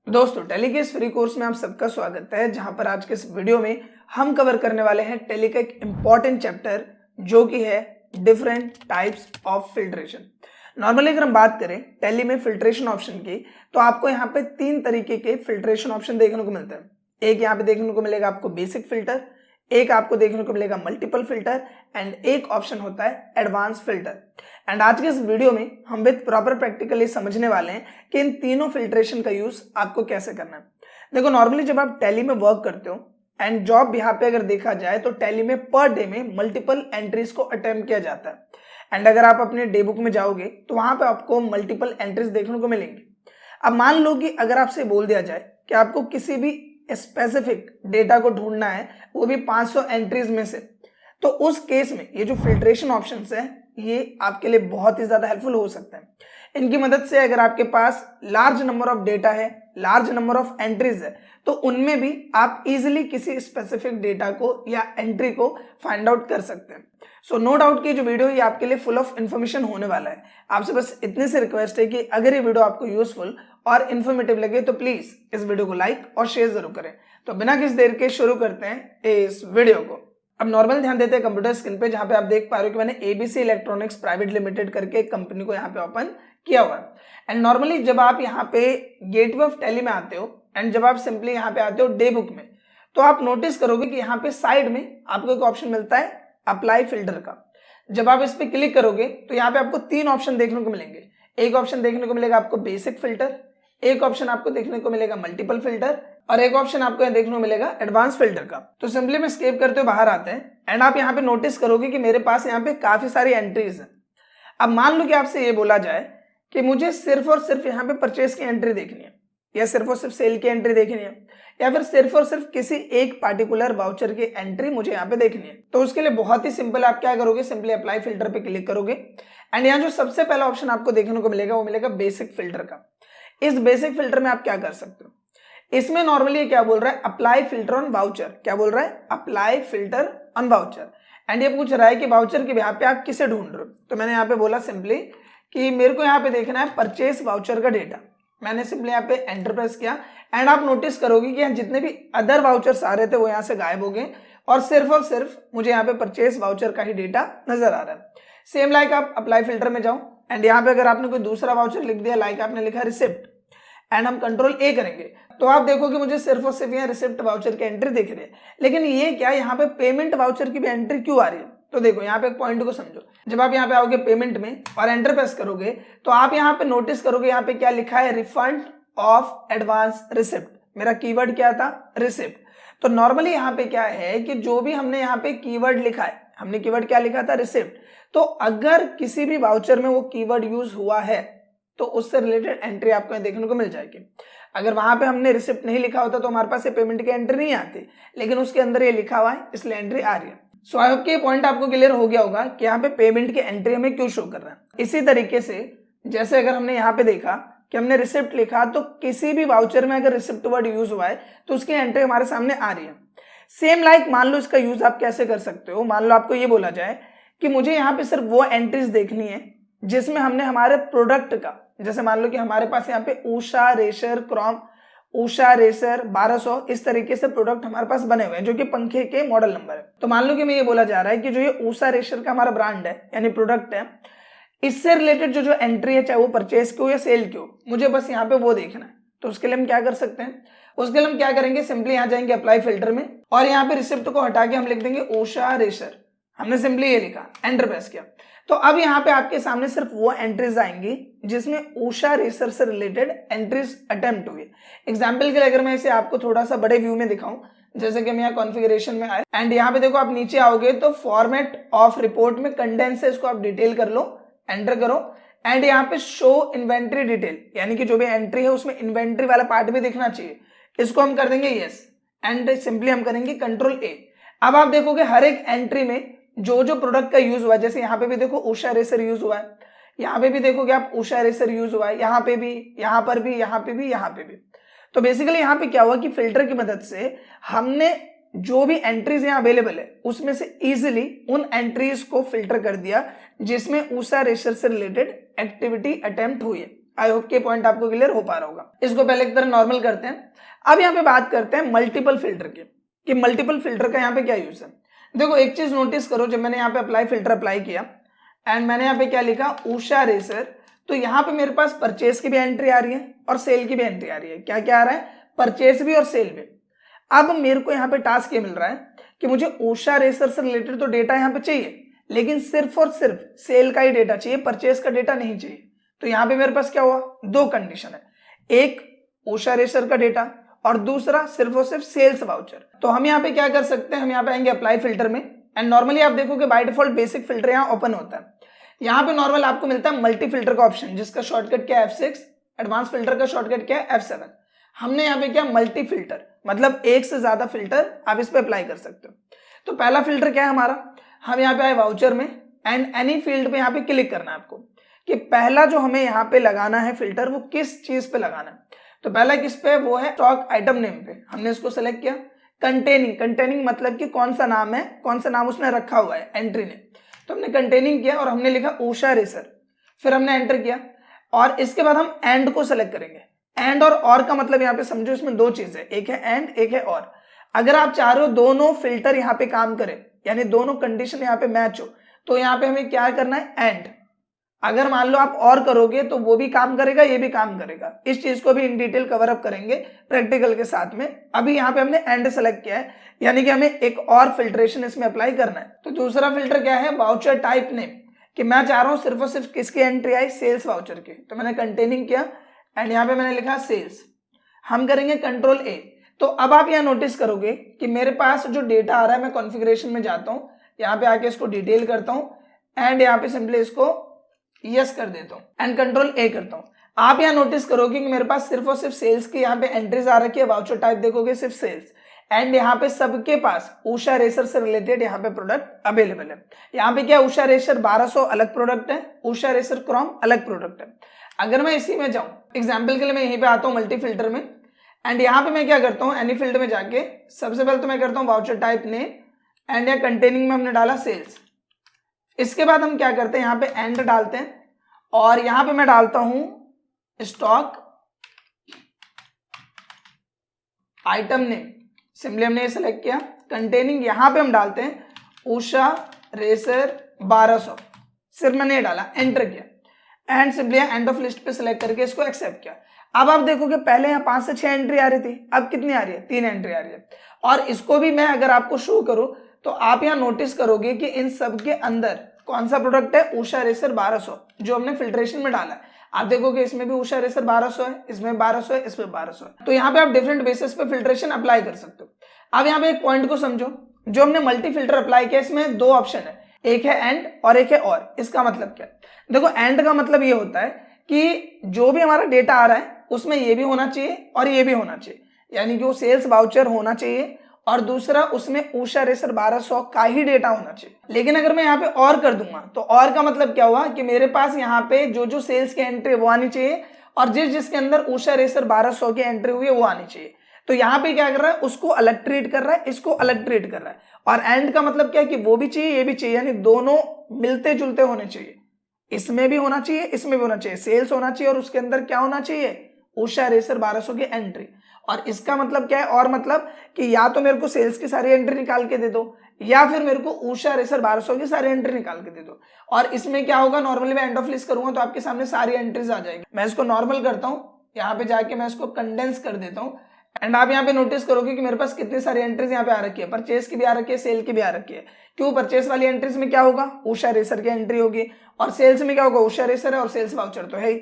दोस्तों टैली के इस फ्री कोर्स में आप सबका स्वागत है, जहां पर आज के इस वीडियो में हम कवर करने वाले हैं टैली का एक इंपॉर्टेंट चैप्टर जो कि है different types of filtration. Normally अगर हम बात करें टैली में फिल्ट्रेशन ऑप्शन की, तो आपको यहाँ पे तीन तरीके के फिल्ट्रेशन ऑप्शन देखने को मिलते हैं। एक यहाँ पे देखने को मिलेगा आपको बेसिक फिल्टर, एक आपको देखने को मिलेगा मल्टीपल फिल्टर एंड एक ऑप्शन होता है एडवांस फिल्टर। एंड आज के इस वीडियो में हम विद प्रॉपर प्रैक्टिकली समझने वाले हैं कि इन तीनों फिल्ट्रेशन का यूज आपको कैसे करना है। देखो नॉर्मली जब आप टैली में वर्क करते हो एंड जॉब यहाँ पे अगर देखा जाए तो टैली में पर डे में मल्टीपल एंट्रीज को अटेम्प्ट किया जाता है। एंड अगर आप अपने डे बुक में जाओगे तो वहां पे आपको मल्टीपल एंट्रीज देखने को मिलेंगी। अब मान लो कि अगर आपसे बोल दिया जाए कि आपको किसी भी स्पेसिफिक डेटा को ढूंढना है, वो भी 500 एंट्रीज में से, तो उस केस में ये जो फिल्ट्रेशन ऑप्शंस है ये आपके लिए बहुत ही ज्यादा हेल्पफुल हो सकते हैं। इनकी मदद से अगर आपके पास लार्ज नंबर ऑफ डेटा है, लार्ज नंबर ऑफ एंट्रीज है, तो उनमें भी आप इजीली किसी स्पेसिफिक डेटा को या एंट्री को फाइंड आउट कर सकते हैं। सो नो डाउट कि जो वीडियो ये आपके लिए फुल ऑफ इन्फॉर्मेशन होने वाला है। आपसे बस इतने से रिक्वेस्ट है कि अगर ये वीडियो आपको यूजफुल और इन्फॉर्मेटिव लगे तो प्लीज इस वीडियो को लाइक और शेयर जरूर करें। तो बिना किसी देर के शुरू करते हैं इस वीडियो को। अब नॉर्मल ध्यान देते हैं कंप्यूटर स्क्रीन पे, जहां पे आप देख पा रहे हो कि मैंने एबीसी इलेक्ट्रॉनिक्स प्राइवेट लिमिटेड करके एक कंपनी को यहाँ पे ओपन किया हुआ है। एंड नॉर्मली जब आप यहाँ पे गेटवे ऑफ टैली में आते हो एंड जब आप सिंपली यहाँ पे आते हो डे बुक में, तो आप नोटिस करोगे कि यहाँ पे साइड में आपको एक ऑप्शन मिलता है अप्लाई फिल्टर का। जब आप इस पे क्लिक करोगे तो यहाँ पे आपको तीन ऑप्शन देखने को मिलेंगे। एक ऑप्शन देखने को मिलेगा आपको बेसिक फिल्टर, एक ऑप्शन आपको देखने को मिलेगा मल्टीपल फिल्टर और एक ऑप्शन आपको यहाँ देखने को मिलेगा एडवांस फिल्टर का। तो सिंपली में स्केप करते हुए बाहर आते हैं एंड आप यहाँ पे नोटिस करोगे कि मेरे पास यहाँ पे काफी सारी एंट्रीज हैं। अब मान लो कि आपसे ये बोला जाए कि मुझे सिर्फ और सिर्फ यहाँ पे परचेस की एंट्री देखनी है, या सिर्फ और सिर्फ सेल की एंट्री देखनी है, या फिर सिर्फ और सिर्फ किसी एक पार्टिकुलर वाउचर की एंट्री मुझे यहाँ पे देखनी है, तो उसके लिए बहुत ही सिंपल आप क्या करोगे, सिंपली अप्लाई फिल्टर पे क्लिक करोगे एंड यहाँ जो सबसे पहला ऑप्शन आपको देखने को मिलेगा वो मिलेगा बेसिक फिल्टर का। इस बेसिक फिल्टर में आप क्या कर सकते हो, इसमें नॉर्मली क्या बोल रहा है अप्लाई फिल्टर ऑन वाउचर। क्या बोल रहा है apply filter on voucher. And ये पूछ रहा है कि वाउचर के बिहाफ पे आप किसे ढूंढ रहे हो। तो मैंने यहाँ पे बोला सिंपली कि मेरे को यहाँ पे देखना है परचेस वाउचर का डेटा। मैंने सिंपली यहाँ पे एंटर प्रेस किया एंड आप नोटिस करोगे कि यहाँ जितने भी अदर वाउचर्स आ रहे थे वो यहाँ से गायब हो गए और सिर्फ मुझे यहाँ पे परचेस वाउचर का ही डेटा नजर आ रहा है। सेम लाइक आप अप्लाई फिल्टर में जाओ एंड यहाँ पे अगर आपने कोई दूसरा वाउचर लिख दिया, लाइक आपने लिखा रिसिप्ट एंड हम कंट्रोल ए करेंगे, तो आप देखोगे मुझे सिर्फ और सिर्फ यहाँ रिसिप्ट वाउचर की एंट्री दिख रही है। लेकिन ये क्या, यहाँ पे पेमेंट वाउचर की भी एंट्री क्यों आ रही है? तो देखो यहाँ पे एक पॉइंट को समझो। जब आप यहाँ पे आओगे पेमेंट में और एंटर प्रेस करोगे तो आप यहाँ पे नोटिस करोगे यहाँ पे क्या लिखा है, रिफंड ऑफ एडवांस रिसिप्ट। मेरा कीवर्ड क्या था, रिसिप्ट। तो नॉर्मली यहाँ पे क्या है कि जो भी हमने यहाँ पे कीवर्ड लिखा है, हमने कीवर्ड क्या लिखा था, रिसिप्ट। तो अगर किसी भी वाउचर में वो कीवर्ड यूज हुआ है तो उससे रिलेटेड एंट्री आपको यहाँ देखने को मिल जाएगी। अगर वहां पे हमने रिसिप्ट नहीं लिखा होता तो हमारे पास ये पेमेंट की एंट्री नहीं आती, लेकिन उसके अंदर ये लिखा हुआ है इसलिए एंट्री आ रही है। सो आई होप कि ये पॉइंट आपको क्लियर हो गया होगा कि यहाँ पे पेमेंट की एंट्री हमें क्यों शो कर रहा है। इसी तरीके से जैसे अगर हमने यहाँ पे देखा कि हमने रिसिप्ट लिखा, तो किसी भी वाउचर में अगर रिसिप्ट वर्ड यूज हुआ है तो उसकी एंट्री हमारे सामने आ रही है। सेम लाइक मान लो इसका यूज आप कैसे कर सकते हो। मान लो आपको ये बोला जाए कि मुझे यहाँ पे सिर्फ वो एंट्रीज देखनी है जिसमें हमने हमारे प्रोडक्ट का, जैसे मान लो कि हमारे पास यहाँ पे Usha racer Chrome, Usha racer 1200 इस तरीके से प्रोडक्ट हमारे पास बने हुए हैं जो कि पंखे के मॉडल नंबर है। तो मान लो कि मैं ये बोला जा रहा है कि जो ये ऊषा रेसर का हमारा ब्रांड है यानी प्रोडक्ट है, इससे रिलेटेड जो एंट्री है चाहे वो परचेस की हो या सेल की हो, मुझे बस यहाँ पे वो देखना है। तो उसके लिए हम क्या कर सकते हैं, उसके लिए हम क्या करेंगे, सिंपली यहाँ जाएंगे अप्लाई फिल्टर में और यहाँ पे रिसिप्ट को हटा के हम लिख देंगे ऊषा रेसर। हमने सिंपली ये लिखा, एंटर प्रेस किया। तो अब यहाँ पे आपके सामने सिर्फ वो एंट्रीज आएंगी जिसमें ऊषा रेसर से रिलेटेड एंट्रीज अटेम्प्ट हुई। एग्जाम्पल के लिए अगर मैं इसे आपको थोड़ा सा बड़े व्यू में दिखाऊं, जैसे कि हम यहाँ कॉन्फ़िगरेशन में आए एंड यहाँ पे देखो आप नीचे आओगे तो फॉर्मेट ऑफ रिपोर्ट में कंडेंस है, इसको आप डिटेल कर लो, एंटर करो एंड यहाँ पे शो इन्वेंट्री डिटेल, यानी कि जो भी एंट्री है उसमें इन्वेंट्री वाला पार्ट भी दिखना चाहिए, इसको हम कर देंगे यस एंड सिंपली हम करेंगे कंट्रोल ए। अब आप देखोगे हर एक एंट्री में जो जो प्रोडक्ट का यूज हुआ है, जैसे यहाँ पे भी देखो ऊषा रेसर यूज हुआ है, यहाँ पे भी देखोगे आप ऊषा रेसर यूज हुआ है, यहाँ पे भी, यहाँ पर भी, यहाँ पे भी, यहाँ पे भी। तो बेसिकली यहाँ पे क्या हुआ कि फिल्टर की मदद से हमने जो भी एंट्रीज यहाँ अवेलेबल है उसमें से इजिली उन एंट्रीज को फिल्टर कर दिया जिसमें ऊषा रेसर से रिलेटेड एक्टिविटी अटेम्प्ट हुई है। आई होप के पॉइंट आपको क्लियर हो पा रहा होगा। इसको पहले एक तरह नॉर्मल करते हैं। अब यहाँ पे बात करते हैं मल्टीपल फिल्टर की, कि मल्टीपल फिल्टर का यहाँ पे क्या यूज है। देखो एक चीज नोटिस करो, जब मैंने यहाँ पे अप्लाई फिल्टर अप्लाई किया एंड मैंने यहाँ पे क्या लिखा, उषा रेसर, तो यहाँ पे मेरे पास परचेस की भी एंट्री आ रही है और सेल की भी एंट्री आ रही है। क्या क्या आ रहा है, परचेस भी और सेल भी। अब मेरे को यहाँ पे टास्क ये मिल रहा है कि मुझे उषा रेसर से रिलेटेड तो डेटा यहाँ पे चाहिए, लेकिन सिर्फ और सिर्फ सेल का ही डेटा चाहिए, परचेस का डेटा नहीं चाहिए। तो यहाँ पे मेरे पास क्या हुआ, दो कंडीशन है, एक उषा रेसर का डेटा और दूसरा सिर्फ और सिर्फ सेल्स वाउचर। तो हम यहाँ पे क्या कर सकते हैं, हम यहाँ पे आएंगे अप्लाई फिल्टर में एंड नॉर्मली आप देखोगे बाय डिफॉल्ट बेसिक फिल्टर यहाँ ओपन होता है। यहाँ पे नॉर्मल आपको मिलता है मल्टी फिल्टर का ऑप्शन, जिसका शॉर्टकट क्या है F6, एडवांस फिल्टर का शॉर्टकट क्या है F7। हमने यहाँ पे क्या, मल्टी फिल्टर, मतलब एक से ज्यादा फिल्टर आप इस पे अप्लाई कर सकते हो। तो पहला फिल्टर क्या है हमारा, हम यहाँ पे आए वाउचर में एंड एनी फील्ड पे यहाँ पे क्लिक करना है आपको, कि पहला जो हमें यहाँ पे लगाना है फिल्टर वो किस चीज पे लगाना है। तो पहला किस पे, वो है स्टॉक आइटम नेम पे। हमने इसको सेलेक्ट किया। कंटेनिंग मतलब कि कौन सा नाम है, कौन सा नाम उसने रखा हुआ है एंट्री ने, तो हमने कंटेनिंग किया और हमने लिखा उषा रेसर, फिर हमने एंटर किया और इसके बाद हम एंड को सेलेक्ट करेंगे। एंड और का मतलब यहाँ पे समझो इसमें दो चीजें, एक है एंड एक है और। अगर आप चाह रहे हो दोनों फिल्टर यहाँ पे काम करें, यानी दोनों कंडीशन यहाँ पे मैच हो, तो यहाँ पे हमें क्या करना है, एंड। अगर मान लो आप और करोगे तो वो भी काम करेगा, ये भी काम करेगा। इस चीज को भी इन डिटेल कवर अप करेंगे प्रैक्टिकल के साथ में। अभी यहाँ पे हमने एंड सेलेक्ट किया है, यानी कि हमें एक और फिल्ट्रेशन इसमें अप्लाई करना है। तो दूसरा फिल्टर क्या है, वाउचर टाइप नेम, कि मैं चाह रहा हूँ सिर्फ और सिर्फ किसकी एंट्री आई, सेल्स वाउचर की। तो मैंने कंटेनिंग किया एंड यहाँ पे मैंने लिखा सेल्स। हम करेंगे कंट्रोल ए। तो अब आप यहाँ नोटिस करोगे कि मेरे पास जो डेटा आ रहा है, मैं कॉन्फ़िगरेशन में जाता हूँ, यहाँ पे आके इसको डिटेल करता हूँ एंड यहाँ पे सिंपली इसको यस कर देता हूँ एंड कंट्रोल ए करता हूँ। आप यहाँ नोटिस करोगे कि मेरे पास सिर्फ और सिर्फ सेल्स की यहाँ पे एंट्रीज आ रखी है। वाउचर टाइप देखोगे सिर्फ सेल्स एंड यहाँ पे सबके पास उषा रेसर से रिलेटेड यहाँ पे प्रोडक्ट अवेलेबल है। यहाँ पे क्या, उषा रेसर 1200 अलग प्रोडक्ट है, उषा रेसर क्रोम अलग प्रोडक्ट है। अगर मैं इसी में जाऊँ, एग्जाम्पल के लिए मैं यहीं पे आता हूँ मल्टी फिल्टर में एंड यहाँ पे मैं क्या करता हूँ, एनी फील्ड में जाके सबसे पहले तो मैं करता हूँ वाउचर टाइप नेम एंड यहाँ कंटेनिंग में हमने डाला सेल्स। इसके बाद हम क्या करते हैं, यहाँ पे एंड डालते हैं और यहाँ पे मैं डालता हूं स्टॉक आइटम नेम। सिंपली हमने ये सेलेक्ट किया। कंटेनिंग यहाँ पे हम डालते हैं उषा रेसर 1200, सिर्फ मैंने ये डाला, एंटर किया and simply end of list पे सिलेक्ट करके इसको एक्सेप्ट किया। अब आप देखोगे पहले यहाँ 5 से 6 एंट्री आ रही थी, अब कितनी आ रही है, 3 एंट्री आ रही है। और इसको भी मैं अगर आपको शो करूं तो आप यहाँ नोटिस करोगे कि इन सब के अंदर कौन सा प्रोडक्ट है, उषा रेसर 1200, जो हमने फिल्ट्रेशन में डाला है। आप देखोगे इसमें भी उषा रेसर 1200 है, इसमें 1200 है, इसमें 1200 है। तो यहाँ पे आप डिफरेंट बेसिस पे फिल्ट्रेशन अप्लाई कर सकते हो। अब यहाँ पे एक पॉइंट को समझो, जो हमने मल्टी फिल्टर अप्लाई किया इसमें दो ऑप्शन है, एक है एंड और एक है और। इसका मतलब क्या है, देखो एंड का मतलब ये होता है कि जो भी हमारा डेटा आ रहा है उसमें ये भी होना चाहिए और ये भी होना चाहिए, यानी कि वो सेल्स वाउचर होना चाहिए और दूसरा उसमें उषा रेसर 1200 का ही डेटा होना चाहिए। लेकिन अगर मैं यहाँ पे और कर दूंगा तो और का मतलब क्या हुआ कि मेरे पास यहाँ पे जो जो सेल्स की एंट्री वो आनी चाहिए और जिसके अंदर उषा रेसर 1200 की एंट्री हुई है वो आनी चाहिए। तो यहाँ पे क्या कर रहा है, उसको अलग ट्रीट कर रहा है, इसको अलग ट्रीट कर रहा है। और एंड का मतलब क्या है कि वो भी चाहिए ये भी चाहिए, यानी दोनों मिलते जुलते होने चाहिए। इसमें भी होना चाहिए, इसमें भी होना चाहिए, सेल्स होना चाहिए और उसके अंदर क्या होना चाहिए, उषा रेसर 1200 की एंट्री। और इसका मतलब क्या है, और मतलब कि या तो मेरे को सेल्स की सारी एंट्री निकाल के दे दो या फिर मेरे को उषा रेसर 1200 की सारी एंट्री निकाल के दे दो। और इसमें क्या होगा, नॉर्मली मैं एंड ऑफ लिस्ट करूंगा तो आपके सामने सारी एंट्रीज आ जाएगी। मैं इसको नॉर्मल करता हूँ, यहाँ पे जाके मैं इसको कंडेंस कर देता हूँ एंड आप यहाँ पे नोटिस करोगे कि मेरे पास कितनी सारी एंट्रीज यहाँ पे आ रखी है। परचेस की भी आ रखी है, सेल की भी आ रखी है। क्यों, परचेस वाली एंट्रीज में क्या होगा, उषा रेसर की एंट्री होगी और सेल्स में क्या होगा, उषा रेसर है और सेल्स वाउचर तो है ही।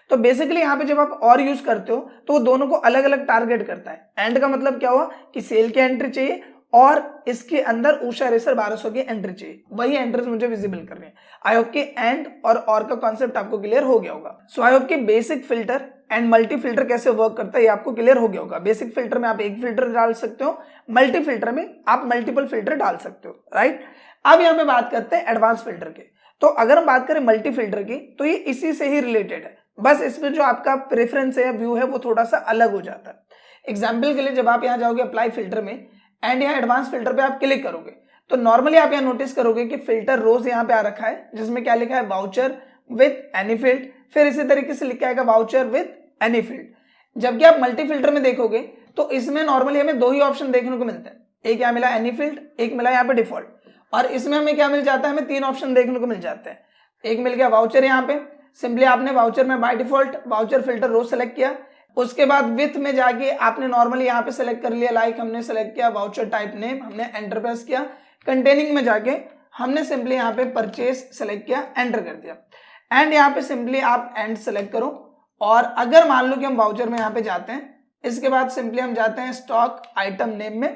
तो बेसिकली यहाँ पे जब आप और यूज करते हो तो वो दोनों को अलग अलग टारगेट करता है। एंड का मतलब क्या हुआ कि सेल की एंट्री चाहिए और इसके अंदर उषा रेसर 1200 की एंट्री चाहिए, वही एंट्रीज मुझे विजिबल करनी है। आई होप कि एंड और का कॉन्सेप्ट आपको क्लियर हो गया होगा। सो आई होप कि basic filter and multi filter कैसे वर्क करता है ये आपको क्लियर हो गया होगा। बेसिक फिल्टर में आप एक फिल्टर डाल सकते हो, मल्टी फिल्टर में आप मल्टीपल फिल्टर डाल सकते हो, राइट। अब यहाँ पे बात करते हैं एडवांस फिल्टर के। तो अगर हम बात करें मल्टी फिल्टर की तो ये इसी से ही रिलेटेड है, बस इसमें जो आपका प्रेफरेंस है या व्यू है वो थोड़ा सा अलग हो जाता है। एग्जाम्पल के लिए जब आप यहाँ जाओगे अप्लाई फिल्टर में एंड यहाँ एडवांस फिल्टर पे आप क्लिक करोगे तो नॉर्मली आप यहाँ नोटिस करोगे कि फिल्टर रोज यहाँ पे आ रखा है, जिसमें क्या लिखा है, वाउचर विथ एनी फील्ड, फिर इसी तरीके से लिख के आएगा वाउचर विथ एनी फील्ड। जबकि आप मल्टी फिल्टर में देखोगे तो इसमें नॉर्मली हमें दो ही ऑप्शन देखने को मिलते हैं, एक यहाँ मिला एनी फील्ड, एक मिला यहाँ पे डिफॉल्ट, और इसमें हमें क्या मिल जाता है, हमें तीन ऑप्शन देखने को मिल जाते हैं। एक मिल गया वाउचर, यहाँ पे सिंपली आपने वाउचर में by default voucher filter row select किया, उसके बाद विथ में जाके आपने नॉर्मली यहाँ पे सेलेक्ट कर लिया, लाइक हमने सेलेक्ट किया वाउचर टाइप नेम, हमने एंटर प्रेस किया। कंटेनिंग में जाके हमने सिंपली यहाँ पे परचेज सेलेक्ट किया, एंटर कर दिया, एंड यहाँ पे सिंपली आप एंड सेलेक्ट करो। और अगर मान लो कि हम वाउचर में यहाँ पे जाते हैं, इसके बाद सिंपली हम जाते हैं स्टॉक आइटम नेम में,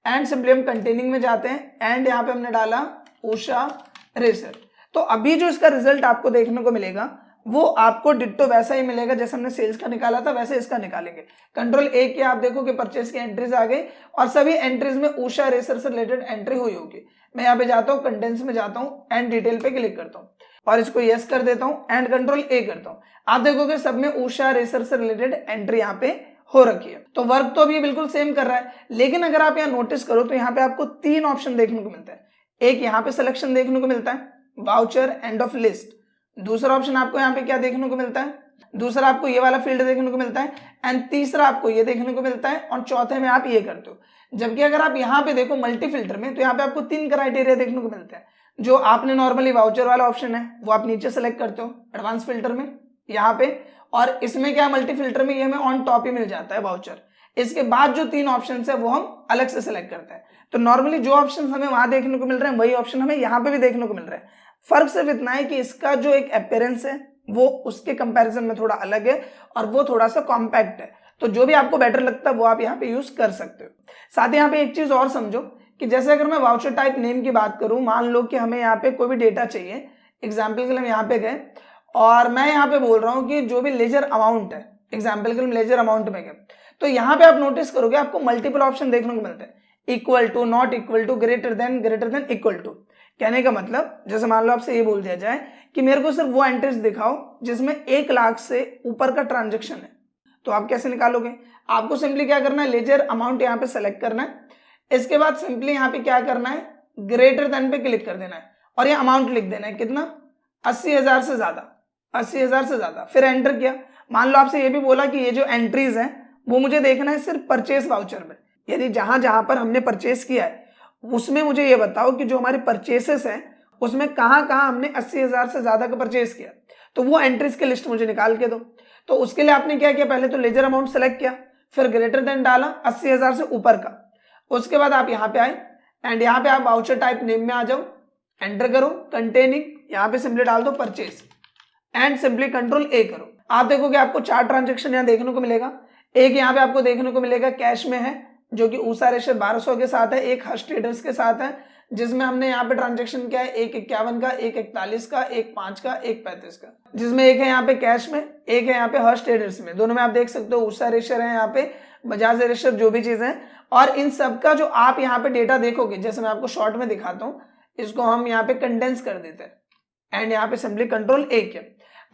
एंड सिंपली हम कंटेनिंग में जाते हैं, एंड यहाँ पे हमने डाला उषा रेसर। तो अभी जो इसका रिजल्ट आपको देखने को मिलेगा वो आपको डिट्टो वैसा ही मिलेगा जैसे हमने सेल्स का निकाला था, वैसे इसका निकालेंगे। कंट्रोल ए के आप देखो कि परचेस की एंट्रीज आ गई और सभी एंट्रीज में उषा रेसर से रिलेटेड एंट्री हुई होगी। मैं यहाँ पे जाता हूँ, कंटेंट्स में जाता हूँ, एंड डिटेल पे क्लिक करता हूँ और इसको यस कर देता हूँ, एंड कंट्रोल ए करता हूँ। आप देखोगे सब में उषा रेसर से रिलेटेड एंट्री यहाँ पे हो रखी है। तो वर्क तो अभी बिल्कुल सेम कर रहा है, लेकिन अगर आप यहाँ नोटिस करो तो यहाँ पे आपको तीन ऑप्शन देखने को मिलता है। एक यहाँ पे सिलेक्शन देखने को मिलता है, वाउचर एंड ऑफ लिस्ट। दूसरा ऑप्शन आपको यहाँ पे क्या देखने को मिलता है, दूसरा आपको ये वाला फील्ड देखने को मिलता है, एंड तीसरा आपको ये देखने को मिलता है, और चौथे में आप ये करते हो। जबकि अगर आप यहाँ पे देखो मल्टी फिल्टर में, तो यहाँ पे आपको तीन क्राइटेरिया देखने को मिलते हैं। जो आपने नॉर्मली वाउचर वाला ऑप्शन है वो आप नीचे सेलेक्ट करते हो एडवांस फिल्टर में यहाँ पे, और इसमें क्या मल्टी फिल्टर में ये हमें ऑन टॉप ही मिल जाता है वाउचर। इसके बाद जो तीन ऑप्शन है वो हम अलग से सेलेक्ट करते हैं। तो नॉर्मली जो ऑप्शन हमें वहां देखने को मिल रहे हैं वही ऑप्शन हमें यहाँ पे भी देखने को मिल रहा है। फर्क सिर्फ इतना है कि इसका जो एक अपीयरेंस है वो उसके कंपैरिजन में थोड़ा अलग है और वो थोड़ा सा कॉम्पैक्ट है। तो जो भी आपको बेटर लगता है वो आप यहाँ पे यूज कर सकते हो। साथ ही यहाँ पे एक चीज और समझो कि जैसे अगर मैं वाउचर टाइप नेम की बात करूं, मान लो कि हमें यहाँ पे कोई भी डेटा चाहिए, एग्जाम्पल के लिए हम यहाँ पे गए और मैं यहाँ पे बोल रहा हूँ कि जो भी लेजर अमाउंट है, एग्जाम्पल के लिए लेजर अमाउंट में गए, तो यहाँ पे आप नोटिस करोगे आपको मल्टीपल ऑप्शन देखने को मिलते हैं, equal to, not equal to, greater than, equal to. कहने का मतलब जैसे मान लो आपसे ये बोल दिया जाए कि मेरे को सिर्फ वो एंट्रीज दिखाओ जिसमें 1 लाख से ऊपर का ट्रांजेक्शन है, तो आप कैसे निकालोगे? आपको सिंपली क्या करना है, लेजर अमाउंट यहाँ पे सेलेक्ट करना है, इसके बाद सिंपली यहाँ पे क्या करना है, ग्रेटर देन पे क्लिक कर देना है और ये अमाउंट लिख देना है, कितना, 80,000 से ज्यादा, 80,000 से ज्यादा, फिर एंटर किया। मान लो आपसे ये भी बोला कि ये जो एंट्रीज हैं वो मुझे देखना है सिर्फ परचेस वाउचर में, यानी जहां जहां पर हमने परचेस किया है उसमें मुझे ये बताओ कि जो हमारे परचेसेस हैं उसमें कहां कहां हमने 80,000 से ज्यादा का परचेस किया, तो वो एंट्रीज की लिस्ट मुझे निकाल के दो। तो उसके लिए आपने क्या किया, पहले तो लेजर अमाउंट सेलेक्ट किया, फिर ग्रेटर देन डाला 80,000 से ऊपर का, उसके बाद आप यहाँ पे आए एंड यहाँ पे आप वाउचर टाइप नेम में आ जाओ, एंटर करो, कंटेनिंग, यहाँ पे सिंपली डाल दो परचेस एंड सिंपली कंट्रोल ए करो। आप देखोगे आपको 4 ट्रांजेक्शन यहाँ देखने को मिलेगा। एक यहाँ पे आपको देखने को मिलेगा कैश में है जो कि उषा रेशर 1200 के साथ है, एक हर्ष ट्रेडर्स के साथ है जिसमें हमने यहाँ पे ट्रांजेक्शन किया है, एक 51 का, एक 41 का, एक 5 का, एक 35 का, जिसमें एक है यहाँ पे कैश में, एक है यहाँ पे हर्ष ट्रेडर्स में। दोनों में आप देख सकते हो उषा रेशर है, यहाँ पे बजाज रेशर, जो भी चीजें हैं। और इन सब का जो आप यहाँ पे डेटा देखोगे, जैसे मैं आपको शॉर्ट में दिखाता हूँ, इसको हम यहाँ पे कंडेंस कर देते हैं एंड यहाँ पे सिंपली कंट्रोल ए किया।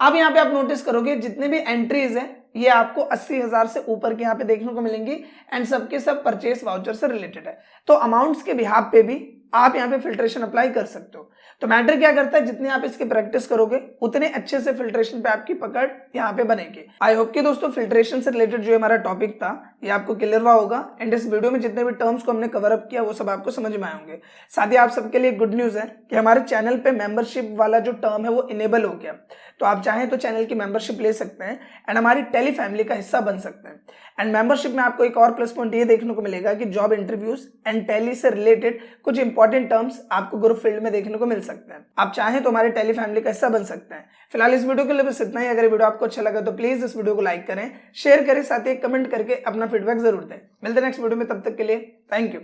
अब यहाँ पे आप नोटिस करोगे जितने भी एंट्रीज हैं ये आपको 80,000 से ऊपर के यहाँ पे देखने को मिलेंगी एंड सबके सब परचेस वाउचर से रिलेटेड है। तो अमाउंट्स के बिहाफ पे भी आप यहाँ पे फिल्ट्रेशन अप्लाई कर सकते हो। तो मैटर क्या करता है, जितनी आप इसकी प्रैक्टिस करोगे उतने अच्छे से फिल्ट्रेशन पे आपकी पकड़ यहाँ पे बनेगी। आई होप कि दोस्तों फिल्ट्रेशन से रिलेटेड जो हमारा टॉपिक था ये आपको क्लियर हुआ होगा एंड इस वीडियो में जितने भी टर्म्स को हमने कवर अप किया वो सब आपको समझ में आए होंगे। साथ ही आप सबके लिए गुड न्यूज है कि हमारे चैनल पे मेंबरशिप वाला जो टर्म है वो इनेबल हो गया, तो आप चाहें तो चैनल की मेंबरशिप ले सकते हैं एंड हमारी टेली फैमिली का हिस्सा बन सकते हैं। एंड मेंबरशिप में आपको एक और प्लस पॉइंट ये देखने को मिलेगा कि जॉब इंटरव्यूज एंड टेली से रिलेटेड कुछ इंपॉर्टेंट टर्म्स आपको ग्रुप फील्ड में देखने को मिल सकते हैं। आप चाहें तो हमारे टेली फैमिली का हिस्सा बन सकते हैं। फिलहाल इस वीडियो के लिए बस इतना ही। अगर वीडियो आपको अच्छा लगा तो प्लीज इस वीडियो को लाइक करें, शेयर करें, साथ ही कमेंट करके अपना फीडबैक जरूर दें। मिलते हैं नेक्स्ट वीडियो में, तब तक के लिए थैंक यू।